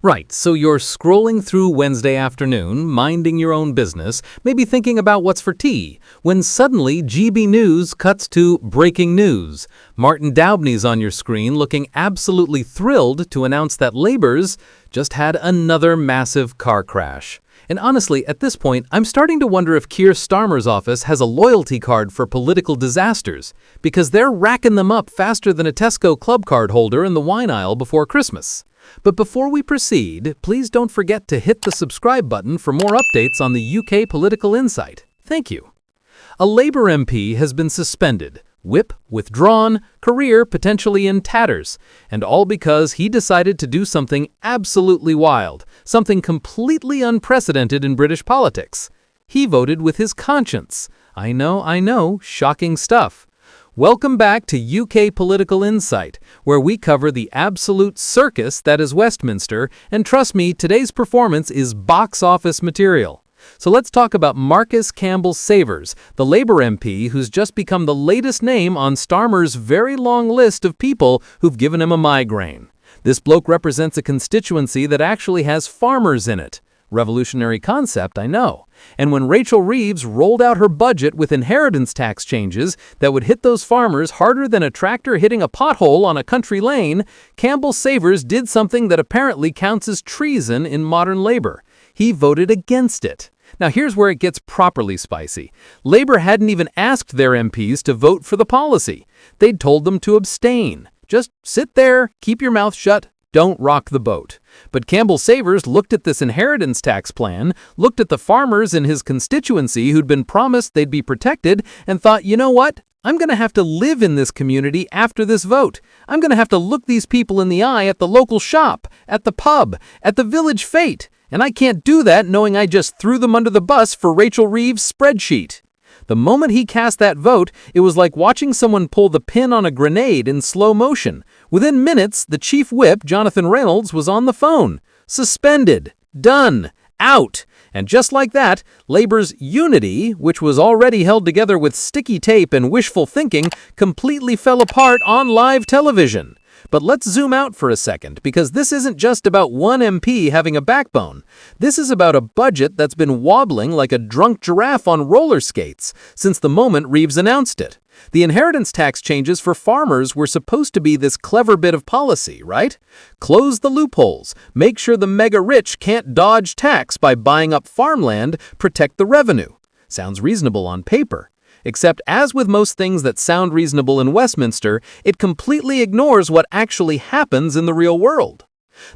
Right, so you're scrolling through Wednesday afternoon, minding your own business, maybe thinking about what's for tea, when suddenly GB News cuts to breaking news. Martin Daubney's on your screen looking absolutely thrilled to announce that Labour's just had another massive car crash. And honestly, at this point, I'm starting to wonder if Keir Starmer's office has a loyalty card for political disasters, because they're racking them up faster than a Tesco club card holder in the wine aisle before Christmas. But before we proceed, please don't forget to hit the subscribe button for more updates on the UK Political Insight. Thank you. A Labour MP has been suspended, whip withdrawn, career potentially in tatters, and all because he decided to do something absolutely wild, something completely unprecedented in British politics. He voted with his conscience. I know, shocking stuff. Welcome back to UK Political Insight, where we cover the absolute circus that is Westminster, and trust me, today's performance is box office material. So let's talk about Markus Campbell-Savours, the Labour MP who's just become the latest name on Starmer's very long list of people who've given him a migraine. This bloke represents a constituency that actually has farmers in it. Revolutionary concept, I know. And when Rachel Reeves rolled out her budget with inheritance tax changes that would hit those farmers harder than a tractor hitting a pothole on a country lane, Campbell-Savours did something that apparently counts as treason in modern Labour. He voted against it. Now here's where it gets properly spicy. Labour hadn't even asked their MPs to vote for the policy. They'd told them to abstain. Just sit there, keep your mouth shut, don't rock the boat. But Campbell-Savours looked at this inheritance tax plan, looked at the farmers in his constituency who'd been promised they'd be protected, and thought, you know what? I'm going to have to live in this community after this vote. I'm going to have to look these people in the eye at the local shop, at the pub, at the village fete. And I can't do that knowing I just threw them under the bus for Rachel Reeves' spreadsheet. The moment he cast that vote, it was like watching someone pull the pin on a grenade in slow motion. Within minutes, the chief whip, Jonathan Reynolds, was on the phone. Suspended. Done. Out. And just like that, Labour's unity, which was already held together with sticky tape and wishful thinking, completely fell apart on live television. But let's zoom out for a second, because this isn't just about one MP having a backbone. This is about a budget that's been wobbling like a drunk giraffe on roller skates since the moment Reeves announced it. The inheritance tax changes for farmers were supposed to be this clever bit of policy, right? Close the loopholes, make sure the mega-rich can't dodge tax by buying up farmland, protect the revenue. Sounds reasonable on paper. Except, as with most things that sound reasonable in Westminster, it completely ignores what actually happens in the real world.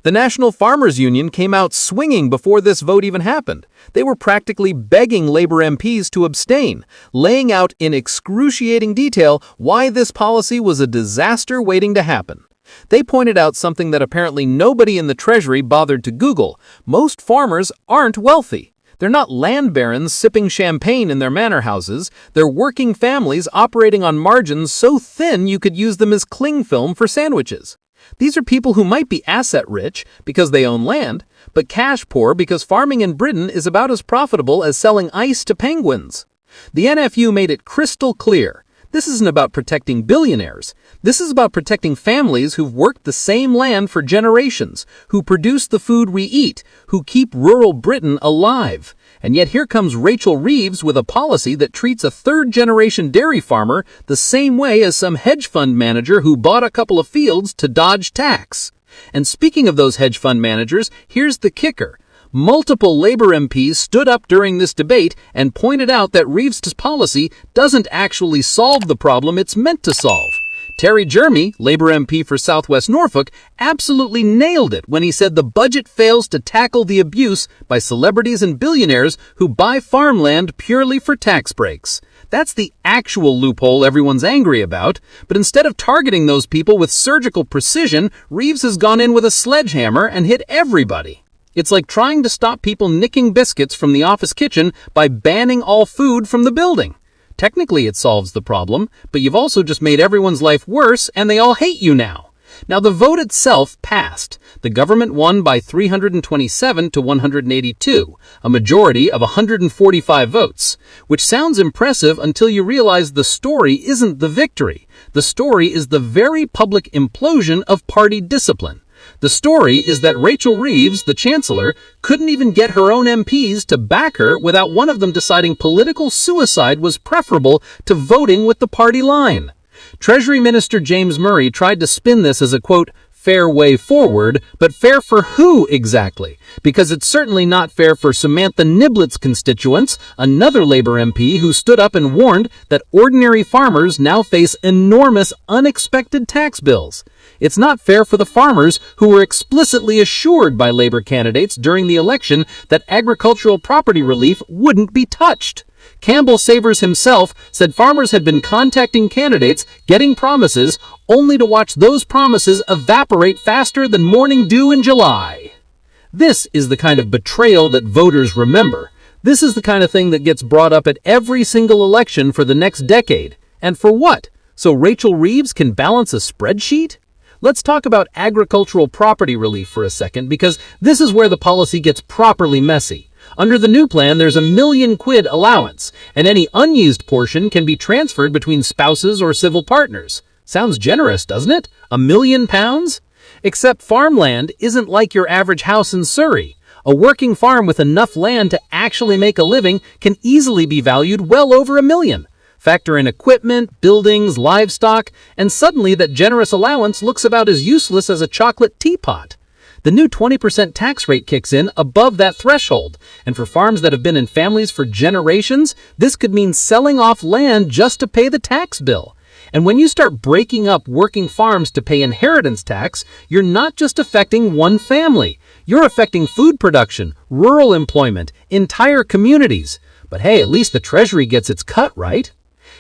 The National Farmers Union came out swinging before this vote even happened. They were practically begging Labour MPs to abstain, laying out in excruciating detail why this policy was a disaster waiting to happen. They pointed out something that apparently nobody in the Treasury bothered to Google. Most farmers aren't wealthy. They're not land barons sipping champagne in their manor houses. They're working families operating on margins so thin you could use them as cling film for sandwiches. These are people who might be asset rich because they own land, but cash poor because farming in Britain is about as profitable as selling ice to penguins. The NFU made it crystal clear. This isn't about protecting billionaires. This is about protecting families who've worked the same land for generations, who produce the food we eat, who keep rural Britain alive. And yet here comes Rachel Reeves with a policy that treats a third-generation dairy farmer the same way as some hedge fund manager who bought a couple of fields to dodge tax. And speaking of those hedge fund managers, here's the kicker. Multiple Labour MPs stood up during this debate and pointed out that Reeves' policy doesn't actually solve the problem it's meant to solve. Terry Jeremy, Labour MP for South West Norfolk, absolutely nailed it when he said the budget fails to tackle the abuse by celebrities and billionaires who buy farmland purely for tax breaks. That's the actual loophole everyone's angry about, but instead of targeting those people with surgical precision, Reeves has gone in with a sledgehammer and hit everybody. It's like trying to stop people nicking biscuits from the office kitchen by banning all food from the building. Technically it solves the problem, but you've also just made everyone's life worse and they all hate you now. Now the vote itself passed. The government won by 327 to 182, a majority of 145 votes, which sounds impressive until you realize the story isn't the victory. The story is the very public implosion of party discipline. The story is that Rachel Reeves, the Chancellor, couldn't even get her own MPs to back her without one of them deciding political suicide was preferable to voting with the party line. Treasury Minister James Murray tried to spin this as a, quote, fair way forward, but fair for who exactly? Because it's certainly not fair for Samantha Niblett's constituents, another Labour MP who stood up and warned that ordinary farmers now face enormous unexpected tax bills. It's not fair for the farmers who were explicitly assured by Labour candidates during the election that agricultural property relief wouldn't be touched. Campbell-Savours himself said farmers had been contacting candidates, getting promises, only to watch those promises evaporate faster than morning dew in July. This is the kind of betrayal that voters remember. This is the kind of thing that gets brought up at every single election for the next decade. And for what? So Rachel Reeves can balance a spreadsheet? Let's talk about agricultural property relief for a second, because this is where the policy gets properly messy. Under the new plan, there's a £1 million allowance, and any unused portion can be transferred between spouses or civil partners. Sounds generous, doesn't it? £1 million? Except farmland isn't like your average house in Surrey. A working farm with enough land to actually make a living can easily be valued well over £1 million. Factor in equipment, buildings, livestock, and suddenly that generous allowance looks about as useless as a chocolate teapot. The new 20% tax rate kicks in above that threshold, and for farms that have been in families for generations, this could mean selling off land just to pay the tax bill. And when you start breaking up working farms to pay inheritance tax, you're not just affecting one family. You're affecting food production, rural employment, entire communities. But hey, at least the Treasury gets its cut, right?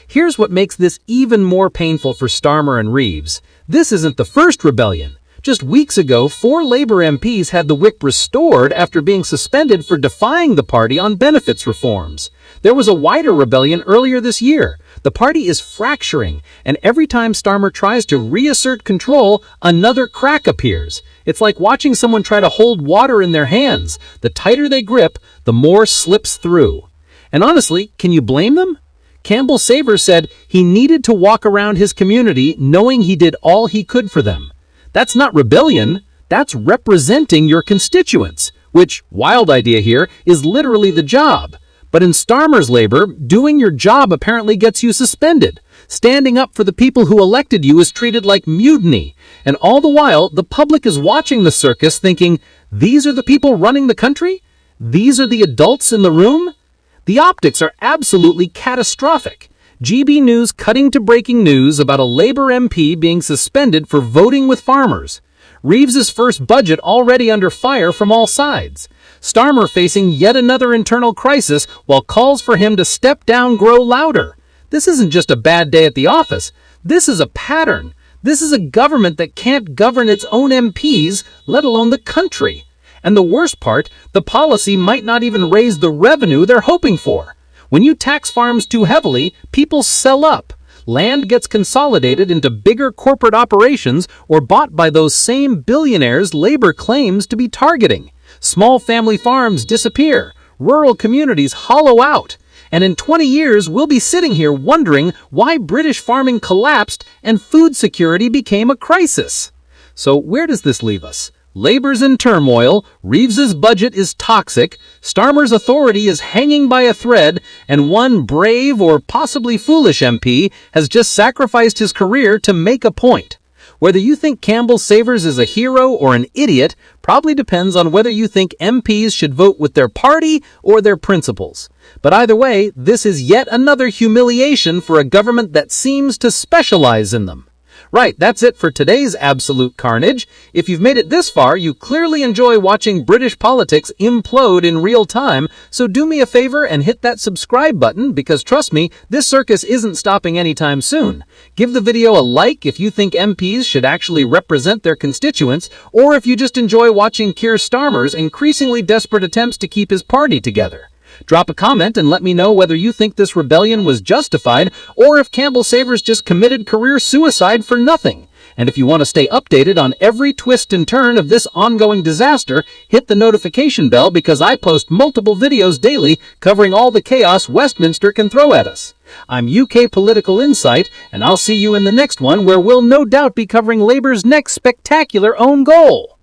Here's what makes this even more painful for Starmer and Reeves. This isn't the first rebellion. Just weeks ago, 4 Labour MPs had the whip restored after being suspended for defying the party on benefits reforms. There was a wider rebellion earlier this year. The party is fracturing, and every time Starmer tries to reassert control, another crack appears. It's like watching someone try to hold water in their hands. The tighter they grip, the more slips through. And honestly, can you blame them? Campbell-Savours said he needed to walk around his community knowing he did all he could for them. That's not rebellion, that's representing your constituents, which, wild idea here, is literally the job. But in Starmer's Labour, doing your job apparently gets you suspended. Standing up for the people who elected you is treated like mutiny. And all the while, the public is watching the circus thinking, these are the people running the country? These are the adults in the room? The optics are absolutely catastrophic. GB News cutting to breaking news about a Labour MP being suspended for voting with farmers. Reeves's first budget already under fire from all sides. Starmer facing yet another internal crisis while calls for him to step down grow louder. This isn't just a bad day at the office. This is a pattern. This is a government that can't govern its own MPs, let alone the country. And the worst part, the policy might not even raise the revenue they're hoping for. When you tax farms too heavily, people sell up. Land gets consolidated into bigger corporate operations or bought by those same billionaires Labour claims to be targeting. Small family farms disappear. Rural communities hollow out. And in 20 years, we'll be sitting here wondering why British farming collapsed and food security became a crisis. So where does this leave us? Labour's in turmoil, Reeves's budget is toxic, Starmer's authority is hanging by a thread, and one brave or possibly foolish MP has just sacrificed his career to make a point. Whether you think Campbell-Savours is a hero or an idiot probably depends on whether you think MPs should vote with their party or their principles. But either way, this is yet another humiliation for a government that seems to specialize in them. Right, that's it for today's Absolute Carnage. If you've made it this far, you clearly enjoy watching British politics implode in real time, so do me a favor and hit that subscribe button, because trust me, this circus isn't stopping anytime soon. Give the video a like if you think MPs should actually represent their constituents, or if you just enjoy watching Keir Starmer's increasingly desperate attempts to keep his party together. Drop a comment and let me know whether you think this rebellion was justified or if Campbell-Savours just committed career suicide for nothing. And if you want to stay updated on every twist and turn of this ongoing disaster, hit the notification bell because I post multiple videos daily covering all the chaos Westminster can throw at us. I'm UK Political Insight, and I'll see you in the next one where we'll no doubt be covering Labour's next spectacular own goal.